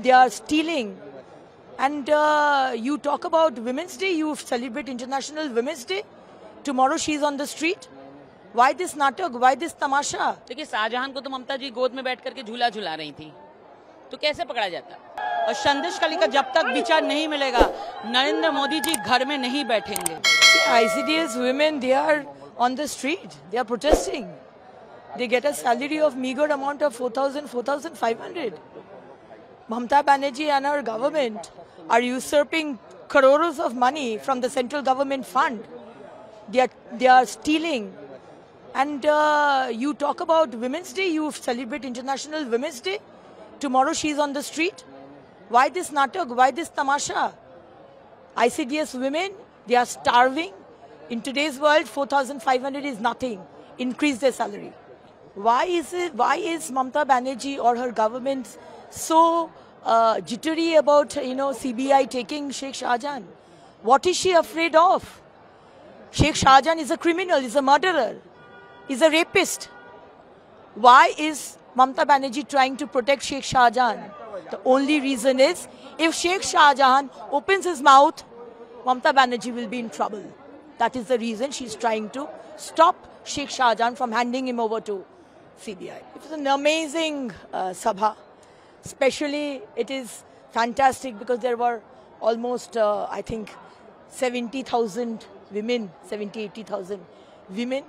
they are stealing. And you talk about Women's Day, you celebrate International Women's Day. Tomorrow she is on the street. Why this natak? Why this tamasha? देखिए, शाहजहां को तो ममता जी गोद में बैठ करके झूला झुला रही थी, तो कैसे पकड़ा जाता? और संदेश खाली का जब तक विचार नहीं मिलेगा, नरेंद्र मोदी जी घर में नहीं बैठेंगे। ICDS women, they are on the street. They are protesting. They get a salary of meager amount of 4,000, 4,500. Mamata Banerjee and her government are usurping crores of money from the central government fund. They are stealing. And you talk about Women's Day, you celebrate International Women's Day. Tomorrow she is on the street. Why this natak? Why this tamasha? ICDS women, they are starving. In today's world, 4,500 is nothing. Increase their salary. Why is Mamata Banerjee or her government so jittery about CBI taking Sheikh Shahjahan? What is she afraid of? Sheikh Shahjahan is a criminal, is a murderer, is a rapist. Why is Mamata Banerjee trying to protect Sheikh Shahjahan? The only reason is, if Sheikh Shahjahan opens his mouth, Mamata Banerjee will be in trouble. That is the reason she's trying to stop Sheikh Shahjahan from handing him over to CBI. It was an amazing sabha. Especially, it is fantastic because there were almost, I think, 70,000 women, 80,000 women.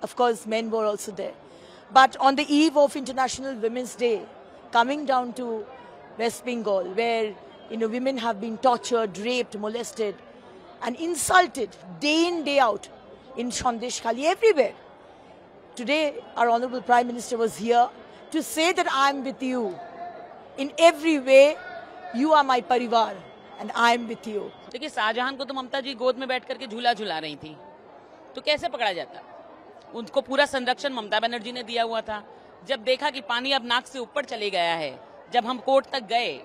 Of course, men were also there. But on the eve of International Women's Day, coming down to West Bengal, where women have been tortured, raped, molested, and insulted day in, day out in Sandesh Khali, everywhere. Today, our Honorable Prime Minister was here to say that I am with you. In every way, you are my parivar and I am with you. देखिए, शाहजहां को तो ममता जी गोद में बैठ करके झूला झुला रही थी, तो कैसे पकड़ा जाता? उनको पूरा संरक्षण ममता बनर्जी ने दिया हुआ था। जब देखा कि पानी अब नाक से ऊपर चले गया है, जब हम कोर्ट तक गए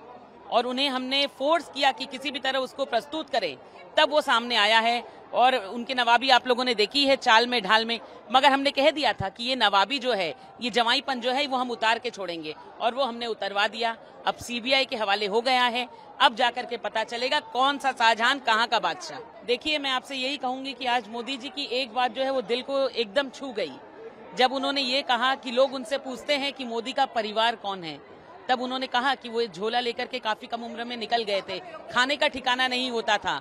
और उन्हें हमने फोर्स किया कि किसी भी तरह उसको प्रस्तुत करे, तब वो सामने आया है। और उनकी नवाबी आप लोगों ने देखी है, चाल में ढाल में। मगर हमने कह दिया था कि ये नवाबी जो है, ये जवाईपन जो है, वो हम उतार के छोड़ेंगे, और वो हमने उतरवा दिया। अब CBI के हवाले हो गया है। अब जाकर के पता चलेगा कौन सा शाहजहां कहाँ का बादशाह। देखिए, मैं आपसे यही कहूंगी कि आज मोदी जी की एक बात जो है वो दिल को एकदम छू गई। जब उन्होंने ये कहा कि लोग उनसे पूछते हैं कि मोदी का परिवार कौन है, तब उन्होंने कहा कि वो झोला लेकर के काफी कम उम्र में निकल गए थे, खाने का ठिकाना नहीं होता था,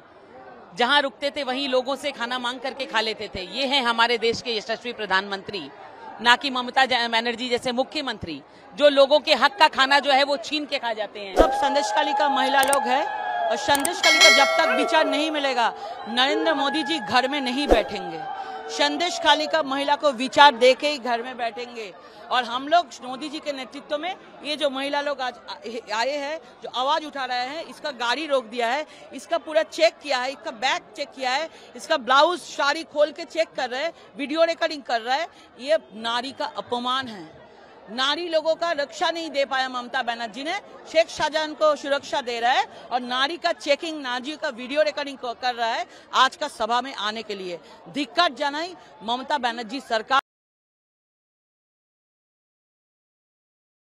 जहां रुकते थे वहीं लोगों से खाना मांग करके खा लेते थे। ये हैं हमारे देश के यशस्वी प्रधानमंत्री, ना कि ममता बनर्जी जैसे मुख्यमंत्री जो लोगों के हक का खाना जो है वो छीन के खा जाते हैं। सब संदेश खाली का महिला लोग है, और संदेश खाली का जब तक विचार नहीं मिलेगा, नरेंद्र मोदी जी घर में नहीं बैठेंगे। संदेश खाली का महिला को विचार दे के ही घर में बैठेंगे। और हम लोग मोदी जी के नेतृत्व में ये जो महिला लोग आज आए हैं, जो आवाज उठा रहे हैं, इसका गाड़ी रोक दिया है, इसका पूरा चेक किया है, इसका बैग चेक किया है, इसका ब्लाउज साड़ी खोल के चेक कर रहे हैं, वीडियो रिकॉर्डिंग कर रहा है। ये नारी का अपमान है। नारी लोगों का रक्षा नहीं दे पाया ममता बनर्जी ने, शेख शाहजहां को सुरक्षा दे रहा है और नारी का चेकिंग, नारी का वीडियो रिकॉर्डिंग कर रहा है आज का सभा में आने के लिए। धिक्कार जनाई ममता बनर्जी सरकार।